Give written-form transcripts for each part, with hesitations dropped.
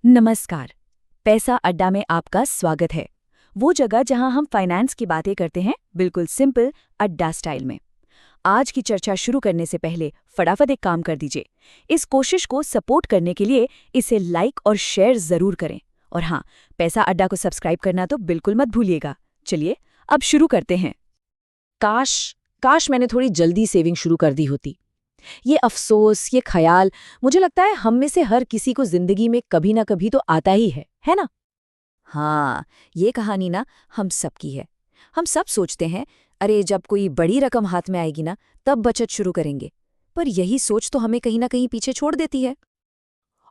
नमस्कार। पैसा अड्डा में आपका स्वागत है। वो जगह जहां हम फाइनेंस की बातें करते हैं, बिल्कुल सिंपल अड्डा स्टाइल में। आज की चर्चा शुरू करने से पहले फटाफट एक काम कर दीजिए। इस कोशिश को सपोर्ट करने के लिए इसे लाइक और शेयर जरूर करें। और हाँ, पैसा अड्डा को सब्सक्राइब करना तो बिल्कुल मत भूलिएगा। चलिए अब शुरू करते हैं। काश मैंने थोड़ी जल्दी सेविंग शुरू कर दी होती। ये अफसोस, ये ख्याल, मुझे लगता है हम में से हर किसी को जिंदगी में कभी ना कभी तो आता ही है ना? हाँ, ये कहानी ना हम सबकी है। हम सब सोचते हैं, अरे जब कोई बड़ी रकम हाथ में आएगी ना तब बचत शुरू करेंगे। पर यही सोच तो हमें कहीं ना कहीं पीछे छोड़ देती है।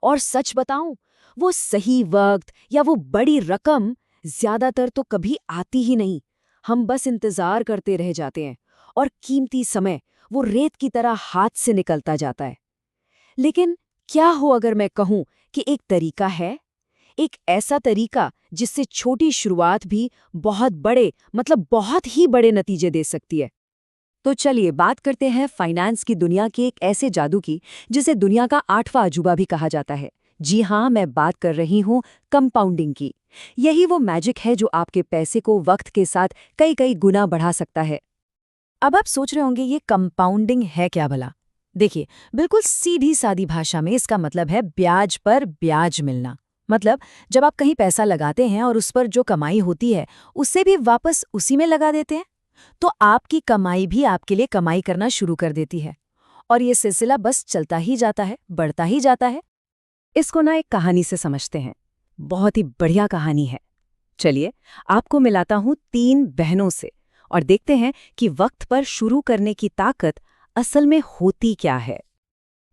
और सच बताऊं, वो सही वक्त या वो बड़ी रकम ज्यादातर तो कभी आती ही नहीं। हम बस इंतजार करते रह जाते हैं और कीमती समय वो रेत की तरह हाथ से निकलता जाता है। लेकिन क्या हो अगर मैं कहूं कि एक तरीका है, एक ऐसा तरीका जिससे छोटी शुरुआत भी बहुत बड़े, मतलब बहुत ही बड़े नतीजे दे सकती है। तो चलिए बात करते हैं फाइनेंस की दुनिया के एक ऐसे जादू की जिसे दुनिया का 8वां अजूबा भी कहा जाता है। जी हाँ, मैं बात कर रही हूँ कंपाउंडिंग की। यही वो मैजिक है जो आपके पैसे को वक्त के साथ कई कई गुना बढ़ा सकता है। अब आप सोच रहे होंगे ये कंपाउंडिंग है क्या भला? देखिए, बिल्कुल सीधी सादी भाषा में इसका मतलब है ब्याज पर ब्याज मिलना। मतलब जब आप कहीं पैसा लगाते हैं और उस पर जो कमाई होती है उससे भी वापस उसी में लगा देते हैं, तो आपकी कमाई भी आपके लिए कमाई करना शुरू कर देती है। और ये सिलसिला बस चलता ही जाता है, बढ़ता ही जाता है। इसको ना एक कहानी से समझते हैं। बहुत ही बढ़िया कहानी है। चलिए आपको मिलाता हूं 3 बहनों से और देखते हैं कि वक्त पर शुरू करने की ताकत असल में होती क्या है।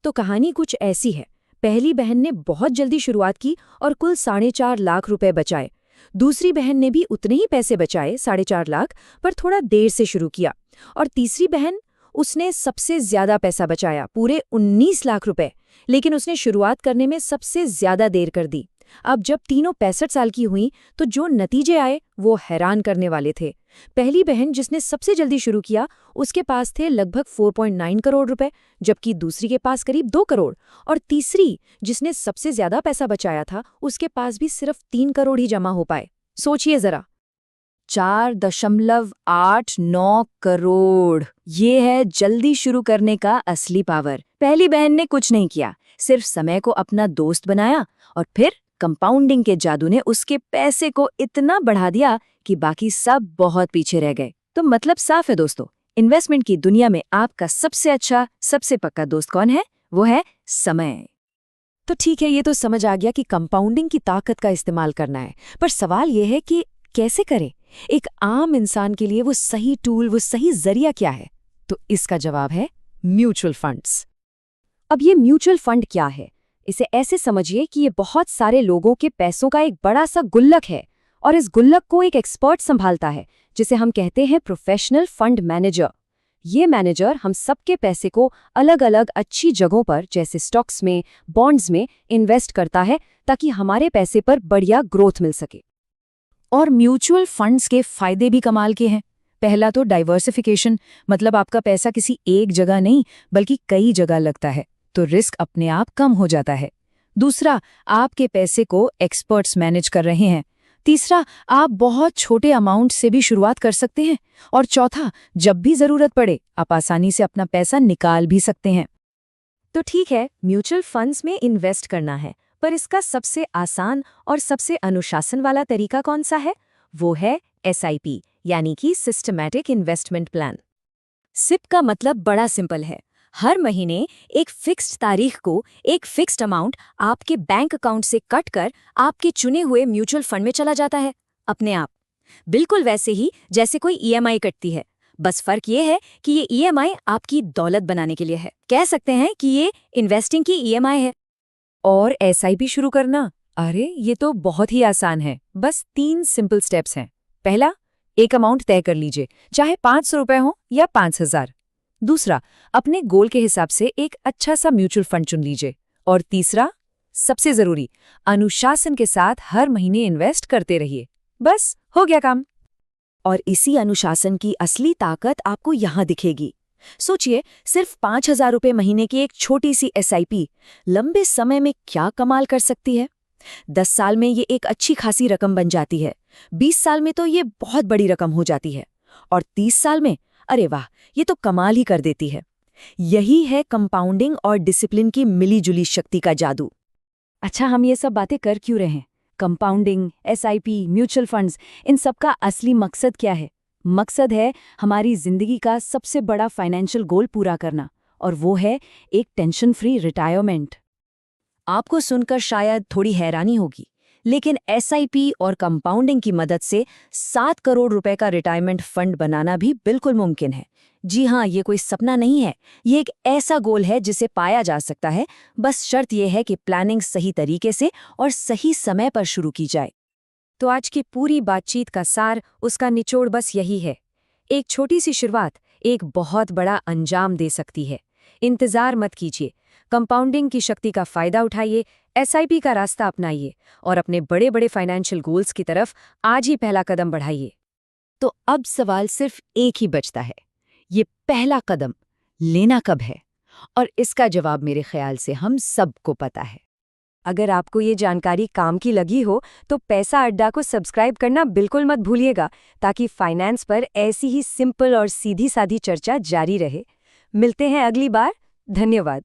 तो कहानी कुछ ऐसी है। पहली बहन ने बहुत जल्दी शुरुआत की और कुल 4.5 लाख रुपए बचाए। दूसरी बहन ने भी उतने ही पैसे बचाए, 4.5 लाख, पर थोड़ा देर से शुरू किया। और तीसरी बहन, उसने सबसे ज्यादा पैसा बचाया, पूरे 19 लाख रुपए, लेकिन उसने शुरुआत करने में सबसे ज्यादा देर कर दी। अब जब तीनों 65 साल की हुईं तो जो नतीजे आए वो हैरान करने वाले थे। पहली बहन जिसने सबसे जल्दी शुरू किया, उसके पास थे लगभग 4.9 करोड़ रुपए, जबकि दूसरी के पास करीब 2 करोड़। और तीसरी जिसने सबसे ज्यादा पैसा बचाया था, उसके पास भी सिर्फ 3 करोड़ ही जमा हो पाए। सोचिए जरा, 4.89 करोड़। ये है जल्दी शुरू करने का असली पावर। पहली बहन ने कुछ नहीं किया, सिर्फ समय को अपना दोस्त बनाया और फिर कंपाउंडिंग के जादू ने उसके पैसे को इतना बढ़ा दिया कि बाकी सब बहुत पीछे रह गए। तो मतलब साफ है दोस्तों, इन्वेस्टमेंट की दुनिया में आपका सबसे अच्छा, सबसे पक्का दोस्त कौन है? वो है समय। तो ठीक है, ये तो समझ आ गया कि कंपाउंडिंग की ताकत का इस्तेमाल करना है, पर सवाल ये है कि कैसे करें? एक आम इंसान के लिए वो सही टूल, वो सही जरिया क्या है? तो इसका जवाब है म्यूचुअल फंड्स। अब ये म्यूचुअल फंड क्या है? इसे ऐसे समझिए कि ये बहुत सारे लोगों के पैसों का एक बड़ा सा गुल्लक है, और इस गुल्लक को एक एक्सपर्ट संभालता है, जिसे हम कहते हैं प्रोफेशनल फंड मैनेजर। ये मैनेजर हम सबके पैसे को अलग अलग अच्छी जगहों पर, जैसे स्टॉक्स में, बॉन्ड्स में इन्वेस्ट करता है, ताकि हमारे पैसे पर बढ़िया ग्रोथ मिल सके। और म्यूचुअल फंड्स के फायदे भी कमाल के हैं। पहला तो डाइवर्सिफिकेशन, मतलब आपका पैसा किसी एक जगह नहीं बल्कि कई जगह लगता है, तो रिस्क अपने आप कम हो जाता है। दूसरा, आपके पैसे को एक्सपर्ट्स मैनेज कर रहे हैं। तीसरा, आप बहुत छोटे अमाउंट से भी शुरुआत कर सकते हैं। और चौथा, जब भी जरूरत पड़े आप आसानी से अपना पैसा निकाल भी सकते हैं। तो ठीक है, म्यूचुअल फंड्स में इन्वेस्ट करना है, पर इसका सबसे आसान और सबसे अनुशासन वाला तरीका कौन सा है? वो है SIP, यानी कि सिस्टमैटिक इन्वेस्टमेंट प्लान। सिप का मतलब बड़ा सिंपल है। हर महीने एक फिक्स्ड तारीख को एक फिक्स्ड अमाउंट आपके बैंक अकाउंट से कट कर आपके चुने हुए म्यूचुअल फंड में चला जाता है, अपने आप। बिल्कुल वैसे ही जैसे कोई EMI कटती है, बस फर्क ये है कि ये EMI आपकी दौलत बनाने के लिए है। कह सकते हैं कि ये इन्वेस्टिंग की EMI है। और SIP शुरू करना, अरे ये तो बहुत ही आसान है। बस 3 सिंपल स्टेप्स हैं। पहला, एक अमाउंट तय कर लीजिए, चाहे 500 रुपए हो या 5000। दूसरा, अपने गोल के हिसाब से एक अच्छा सा म्यूचुअल फंड चुन लीजिए। और तीसरा, सबसे जरूरी, अनुशासन के साथ हर महीने इन्वेस्ट करते रहिए। बस हो गया काम। और इसी अनुशासन की असली ताकत आपको यहां दिखेगी। सोचिए, सिर्फ 5,000 रुपए महीने की एक छोटी सी SIP लंबे समय में क्या कमाल कर सकती है। 10 साल में ये एक अच्छी खासी रकम बन जाती है, 20 साल में तो ये बहुत बड़ी रकम हो जाती है, और 30 साल में अरे वाह, ये तो कमाल ही कर देती है। यही है कंपाउंडिंग और डिसिप्लिन की मिली-जुली शक्ति का जादू। अच्छा, हम ये सब बातें कर क्यों रहे हैं? कंपाउंडिंग, एसआईपी, म्यूचुअल फंड्स, इन सब का असली मकसद क्या है? मकसद है हमारी जिंदगी का सबसे बड़ा फाइनेंशियल गोल पूरा करना, और वो है एक टेंशन फ्री रिटायरमेंट। आपको सुनकर शायद थोड़ी हैरानी होगी, लेकिन एसआईपी और कंपाउंडिंग की मदद से 7 करोड़ रुपए का रिटायरमेंट फंड बनाना भी बिल्कुल मुमकिन है। जी हाँ, ये कोई सपना नहीं है, ये एक ऐसा गोल है जिसे पाया जा सकता है। बस शर्त यह है कि प्लानिंग सही तरीके से और सही समय पर शुरू की जाए। तो आज की पूरी बातचीत का सार, उसका निचोड़ बस यही है। एक छोटी सी शुरुआत एक बहुत बड़ा अंजाम दे सकती है। इंतजार मत कीजिए, कंपाउंडिंग की शक्ति का फायदा उठाइए, एसआईपी का रास्ता अपनाइए और अपने बड़े बड़े फाइनेंशियल गोल्स की तरफ आज ही पहला कदम बढ़ाइए। तो अब सवाल सिर्फ एक ही बचता है, ये पहला कदम लेना कब है? और इसका जवाब मेरे ख्याल से हम सबको पता है। अगर आपको ये जानकारी काम की लगी हो तो पैसा अड्डा को सब्सक्राइब करना बिल्कुल मत भूलिएगा, ताकि फाइनेंस पर ऐसी ही सिंपल और सीधी सादी चर्चा जारी रहे। मिलते हैं अगली बार। धन्यवाद।